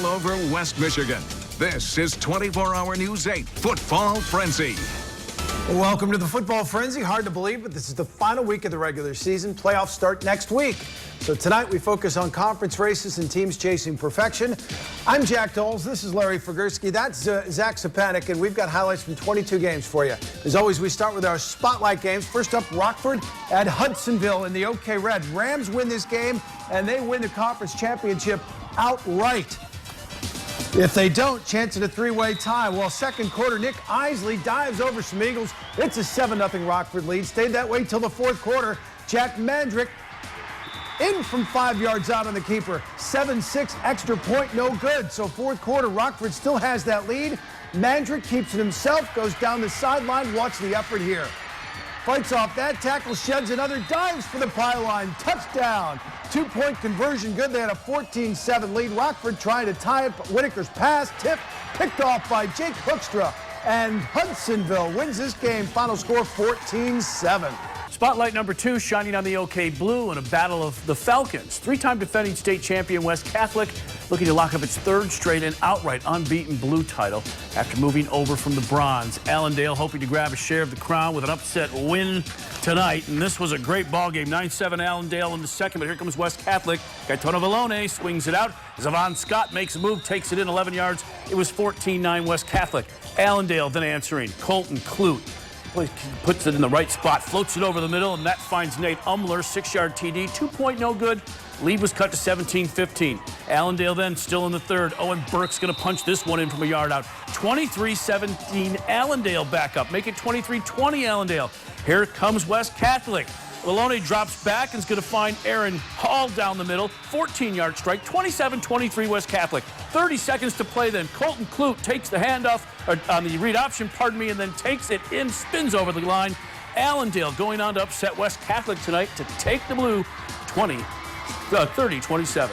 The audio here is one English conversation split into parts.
all over West Michigan. This is 24-Hour News 8 Football Frenzy. Welcome to the Football Frenzy. Hard to believe, but this is the final week of the regular season. Playoffs start next week. So tonight we focus on conference races and teams chasing perfection. I'm Jack Doles. This is Larry Figursky. That's Zach Sapanik, and we've got highlights from 22 games for you. As always, we start with our spotlight games. First up, Rockford at Hudsonville in the OK Red. Rams win this game, and they win the conference championship outright. If they don't, chance at a three-way tie. Well, second quarter, Nick Isley dives over some Eagles. It's a 7-0 Rockford lead. Stayed that way till the fourth quarter. Jack Mandrick in from 5 yards out on the keeper. 7-6 extra point, no good. So fourth quarter, Rockford still has that lead. Mandrick keeps it himself, goes down the sideline. Watch the effort here. Fights off that tackle, sheds another, dives for the pylon. Touchdown. 2-point conversion, good. They had a 14-7 lead. Rockford trying to tie it, but Whitaker's pass, tip, picked off by Jake Hoekstra. And Hudsonville wins this game. Final score 14-7. Spotlight number 2 shining on the OK Blue in a battle of the Falcons. Three-time defending state champion West Catholic looking to lock up its third straight and outright unbeaten blue title after moving over from the bronze. Allendale hoping to grab a share of the crown with an upset win tonight. And this was a great ball game. 9-7 Allendale in the second, but here comes West Catholic. Gaetano Vallone swings it out. Zavon Scott makes a move, takes it in 11 yards. It was 14-9 West Catholic. Allendale then answering. Colton Clute puts it in the right spot, floats it over the middle, and that finds Nate Umler, 6-yard TD, 2-point no good. Lead was cut to 17-15. Allendale then still in the third. Owen Burke's going to punch this one in from a yard out. 23-17 Allendale back up. Make it 23-20 Allendale. Here comes West Catholic. Maloney drops back and is going to find Aaron Hall down the middle. 14-yard strike, 27-23 West Catholic. 30 seconds to play then. Colton Clute takes the handoff on the read option, and then takes it in, spins over the line. Allendale going on to upset West Catholic tonight to take the blue 30-27.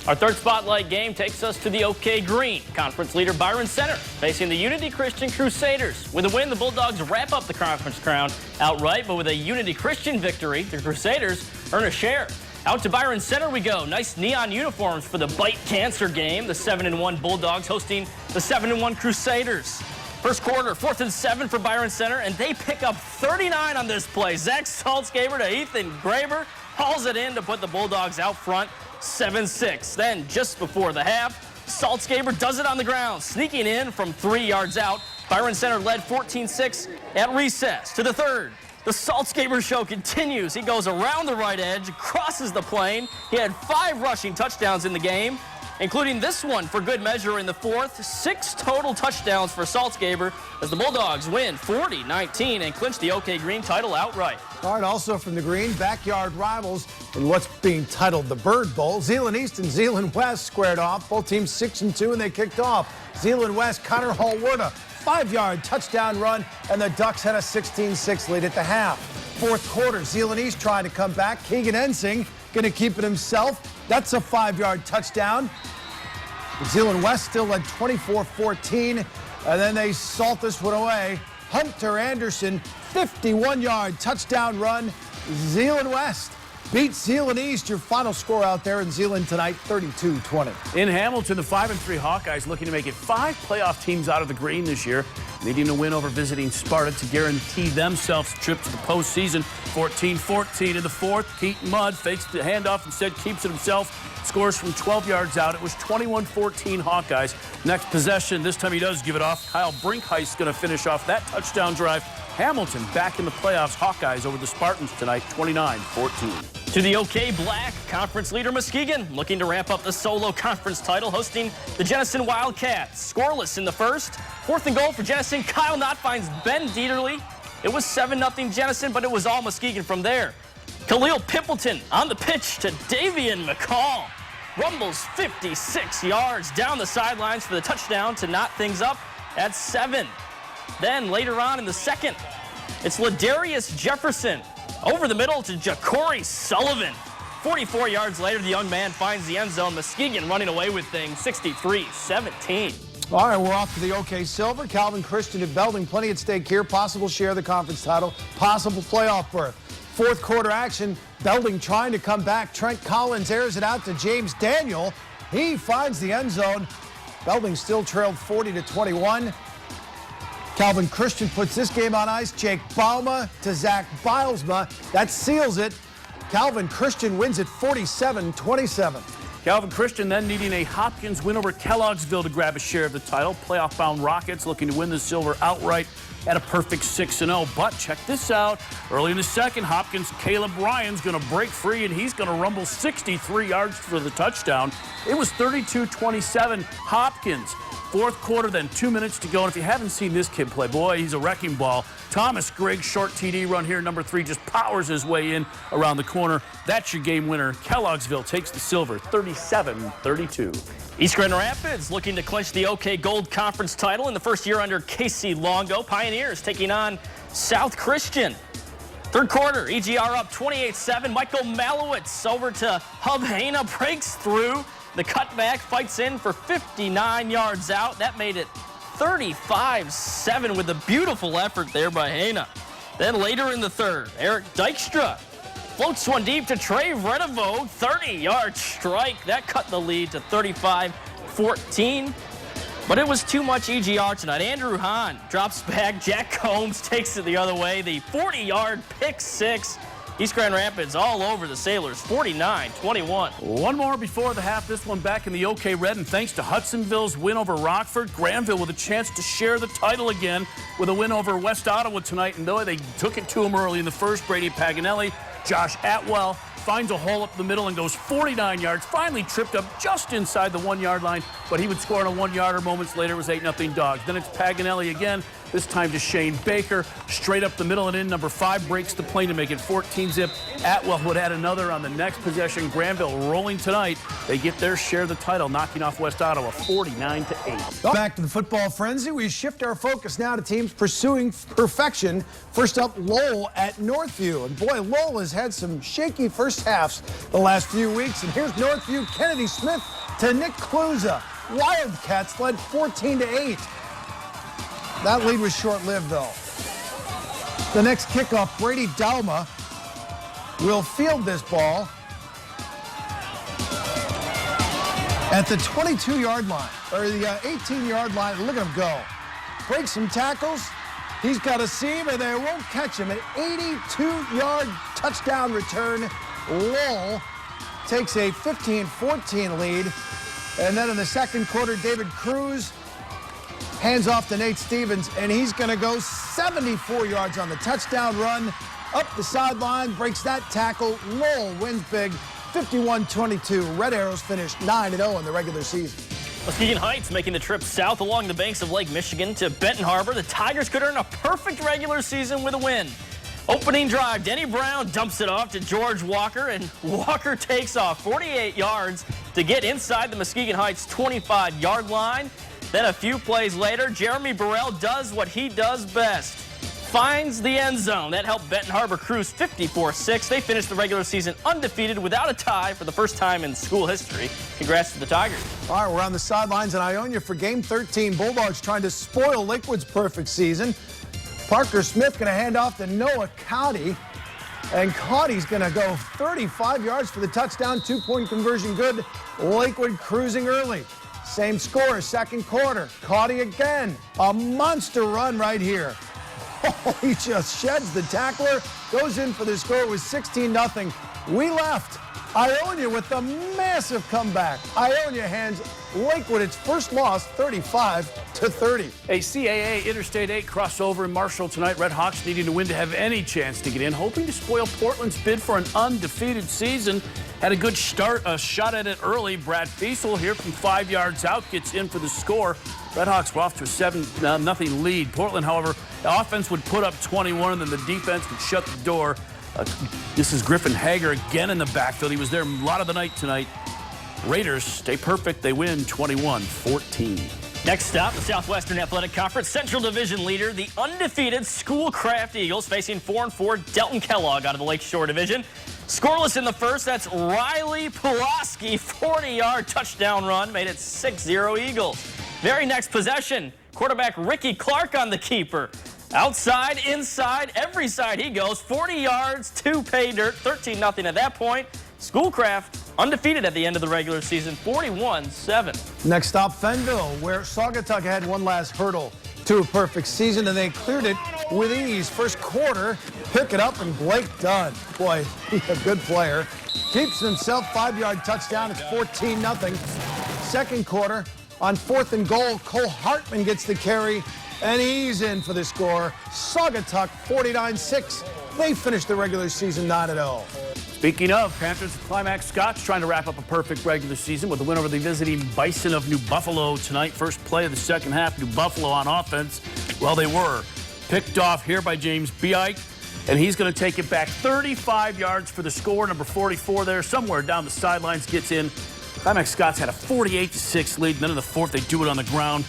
Our third spotlight game takes us to the OK Green. Conference leader Byron Center facing the Unity Christian Crusaders. With a win, the Bulldogs wrap up the conference crown outright, but with a Unity Christian victory, the Crusaders earn a share. Out to Byron Center we go. Nice neon uniforms for the Bite Cancer game. The 7-1 Bulldogs hosting the 7-1 Crusaders. First quarter, 4th and 7 for Byron Center, and they pick up 39 on this play. Zach Saltzgaber to Ethan Graber hauls it in to put the Bulldogs out front. 7-6. Then, just before the half, Saltzgaber does it on the ground, sneaking in from 3 yards out. Byron Center led 14-6 at recess. To the third, the Saltzgaber show continues. He goes around the right edge, crosses the plane. He had 5 rushing touchdowns in the game, including this one for good measure in the fourth. 6 total touchdowns for Saltzgaber as the Bulldogs win 40-19 and clinch the OK Green title outright. All right, also from the Green, backyard rivals in what's being titled the Bird Bowl. Zeeland East and Zeeland West squared off. Both teams 6-2, and they kicked off. Zeeland West, Connor Hallwarda, 5-yard touchdown run, and the Ducks had a 16-6 lead at the half. Fourth quarter, Zeeland East trying to come back. Keegan Ensing going to keep it himself. That's a 5-yard touchdown. Zeeland West still led 24-14, and then they salt this one away. Hunter Anderson, 51-yard touchdown run. Zeeland West beats Zeeland East. Your final score out there in Zeeland tonight, 32-20. In Hamilton, the 5-3 Hawkeyes looking to make it 5 playoff teams out of the Green this year, needing a win over visiting Sparta to guarantee themselves a trip to the postseason. 14-14 in the fourth. Keaton Mudd fakes the handoff, instead keeps it himself. Scores from 12 yards out. It was 21-14 Hawkeyes. Next possession, this time he does give it off. Kyle Brinkheist going to finish off that touchdown drive. Hamilton back in the playoffs. Hawkeyes over the Spartans tonight, 29-14. To the OK Black, conference leader Muskegon looking to ramp up the solo conference title, hosting the Jenison Wildcats. Scoreless in the first. 4th and goal for Jenison. Kyle Knott finds Ben Dieterle. It was 7-0 Jenison, but it was all Muskegon from there. Khalil Pimpleton on the pitch to Davian McCall. Rumbles 56 yards down the sidelines for the touchdown to knot things up at 7. Then later on in the second, it's Ladarius Jefferson over the middle to Ja'Cory Sullivan. 44 yards later, the young man finds the end zone. Muskegon running away with things, 63-17. All right, we're off to the OK Silver. Calvin Christian at Belding. Plenty at stake here. Possible share of the conference title. Possible playoff berth. Fourth quarter action. Belding trying to come back. Trent Collins airs it out to James Daniel. He finds the end zone. Belding still trailed 40-21. Calvin Christian puts this game on ice. Jake Bauma to Zach Bilesma. That seals it. Calvin Christian wins it 47-27. Calvin Christian then needing a Hopkins win over Kelloggsville to grab a share of the title. Playoff-bound Rockets looking to win the silver outright at a perfect 6-0. But check this out. Early in the second, Hopkins' Caleb Ryan's going to break free, and he's going to rumble 63 yards for the touchdown. It was 32-27 Hopkins. Fourth quarter, then 2 minutes to go. And if you haven't seen this kid play, boy, he's a wrecking ball. Thomas Griggs, short TD run here, number 3, just powers his way in around the corner. That's your game winner. Kelloggsville takes the silver, 37-32. East Grand Rapids looking to clinch the OK Gold Conference title in the first year under Casey Longo. Pioneers taking on South Christian. Third quarter, EGR up 28-7. Michael Malowitz over to Hub Haina, breaks through. The cutback, fights in for 59 yards out. That made it 35-7 with a beautiful effort there by Haina. Then later in the third, Eric Dykstra floats one deep to Trey Redevo. 30-yard strike. That cut the lead to 35-14. But it was too much EGR tonight. Andrew Hahn drops back. Jack Combs takes it the other way. The 40-yard pick six. East Grand Rapids all over the Sailors, 49-21. One more before the half, this one back in the OK Red, and thanks to Hudsonville's win over Rockford, Granville with a chance to share the title again with a win over West Ottawa tonight. And though they took it to him early in the first, Brady Paganelli, Josh Atwell finds a hole up the middle and goes 49 yards, finally tripped up just inside the 1-yard line, but he would score on a 1-yarder. Moments later, it was 8-0 Dogs. Then it's Paganelli again, this time to Shane Baker, straight up the middle and in. Number 5 breaks the plane to make it 14-zip. Atwell would add another on the next possession. Granville rolling tonight. They get their share of the title, knocking off West Ottawa 49-8. Back to the football frenzy. We shift our focus now to teams pursuing perfection. First up, Lowell at Northview. And boy, Lowell has had some shaky first halves the last few weeks. And here's Northview, Kennedy Smith to Nick Kluza. Wildcats led 14-8. That lead was short-lived, though. The next kickoff, Brady Dalma will field this ball at the 22-yard line, or the 18-yard line. Look at him go. Breaks some tackles. He's got a seam, and they won't catch him. An 82-yard touchdown return. Lowell takes a 15-14 lead. And then in the second quarter, David Cruz hands off to Nate Stevens, and he's going to go 74 yards on the touchdown run. Up the sideline, breaks that tackle. Lowell wins big, 51-22. Red Arrows finished 9-0 in the regular season. Muskegon Heights making the trip south along the banks of Lake Michigan to Benton Harbor. The Tigers could earn a perfect regular season with a win. Opening drive, Denny Brown dumps it off to George Walker, and Walker takes off 48 yards to get inside the Muskegon Heights 25-yard line. Then a few plays later, Jeremy Burrell does what he does best. Finds the end zone. That helped Benton Harbor cruise 54-6. They finished the regular season undefeated without a tie for the first time in school history. Congrats to the Tigers. All right, we're on the sidelines in Ionia for Game 13. Bulldogs trying to spoil Lakewood's perfect season. Parker Smith going to hand off to Noah Cotty. And Cotty's going to go 35 yards for the touchdown. 2-point conversion good. Lakewood cruising early. Same score, second quarter. Cotty again. A monster run right here. Oh, he just sheds the tackler. Goes in for the score. It was 16-0. We left. Ionia with the massive comeback. Ionia hands Lakewood its first loss, 35-30. A CAA Interstate 8 crossover in Marshall tonight. Red Hawks needing to win to have any chance to get in, hoping to spoil Portland's bid for an undefeated season. Had a good start, a shot at it early. Brad Fiesel here from 5 yards out gets in for the score. Red Hawks were off to a 7-0 lead. Portland, however, the offense would put up 21, and then the defense would shut the door. This is Griffin Hager again in the backfield. He was there a lot of the night tonight. Raiders stay perfect. They win 21-14. Next up, the Southwestern Athletic Conference Central Division leader, the undefeated Schoolcraft Eagles, facing 4-4 Delton Kellogg out of the Lakeshore Division. Scoreless in the first, that's Riley Pulaski, 40-yard touchdown run, made it 6-0 Eagles. Very next possession, quarterback Ricky Clark on the keeper. Outside, inside, every side he goes, 40 yards to pay dirt, 13-0 at that point. Schoolcraft undefeated at the end of the regular season, 41-7. Next stop, Fennville, where Saugatuck had one last hurdle to a perfect season, and they cleared it with ease. First quarter, pick it up, and Blake Dunn. Boy, he's a good player. Keeps himself 5-yard touchdown. It's 14-0. Second quarter, on 4th and goal, Cole Hartman gets the carry, and he's in for the score. Saugatuck 49-6. They finished the regular season 9-0. Speaking of, Panthers Climax Scots trying to wrap up a perfect regular season with a win over the visiting Bison of New Buffalo tonight. First play of the second half, New Buffalo on offense. Well, they were picked off here by James Beike, and he's going to take it back 35 yards for the score. Number 44 there, somewhere down the sidelines, gets in. Climax Scots had a 48-6 lead. Then in the fourth, they do it on the ground.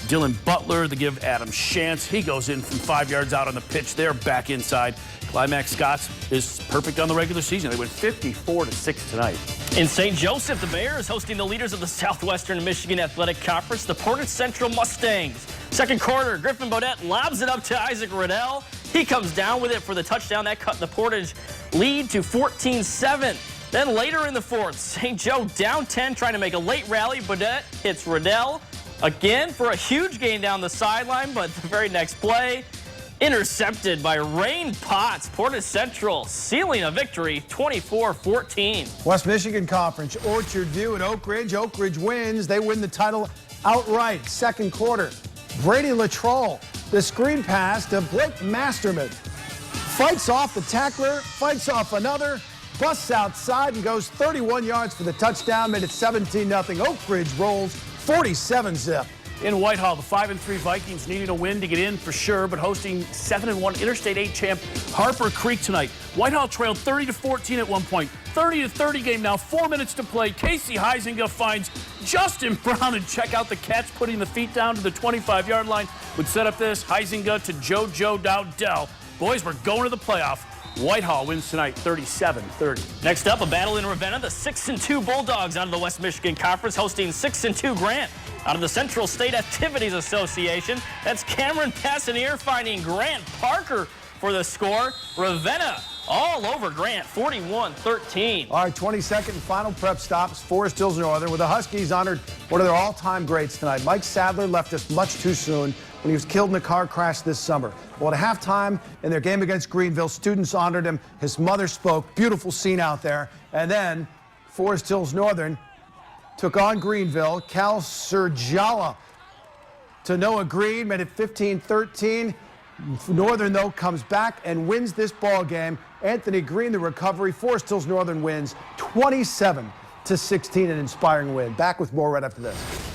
Dylan Butler, they give Adam Shantz. He goes in from 5 yards out on the pitch. They're back inside. Climax Scots is perfect on the regular season. They win 54-6 tonight. In St. Joseph, the Bears hosting the leaders of the Southwestern Michigan Athletic Conference, the Portage Central Mustangs. Second quarter, Griffin Bodette lobs it up to Isaac Riddell. He comes down with it for the touchdown. That cut the Portage lead to 14-7. Then later in the fourth, St. Joe down 10, trying to make a late rally. Bodette hits Riddell again for a huge gain down the sideline, but the very next play, intercepted by Rain Potts. Portage Central sealing a victory, 24-14. West Michigan Conference, Orchard View at Oakridge. Oakridge wins. They win the title outright. Second quarter, Brady Latrell, the screen pass to Blake Masterman. Fights off the tackler, fights off another, busts outside and goes 31 yards for the touchdown, made it 17-0. Oakridge rolls 47-zip. In Whitehall, the 5-3 Vikings needing a win to get in for sure, but hosting 7-1 Interstate 8 champ Harborcreek tonight. Whitehall trailed 30-14 at one point. 30-30 game now, 4 minutes to play. Casey Heisinger finds Justin Brown, and check out the catch, putting the feet down to the 25-yard line. Would set up this Heisinger to JoJo Dowdell. Boys, we're going to the playoff. Whitehall wins tonight 37-30. Next up, a battle in Ravenna. The 6-2 Bulldogs out of the West Michigan Conference hosting 6-2 Grant out of the Central State Activities Association. That's Cameron Passanier finding Grant Parker for the score. Ravenna all over Grant, 41-13. All right, 22nd and final prep stops. Forest Hills Northern, where the Huskies honored one of their all-time greats tonight. Mike Sadler left us much too soon when he was killed in a car crash this summer. Well, at halftime in their game against Greenville, students honored him. His mother spoke. Beautiful scene out there. And then Forest Hills Northern took on Greenville. Cal Surjala to Noah Green, made it 15-13. Northern, though, comes back and wins this ball game. Anthony Green, the recovery. Forest Hills Northern wins 27-16, an inspiring win. Back with more right after this.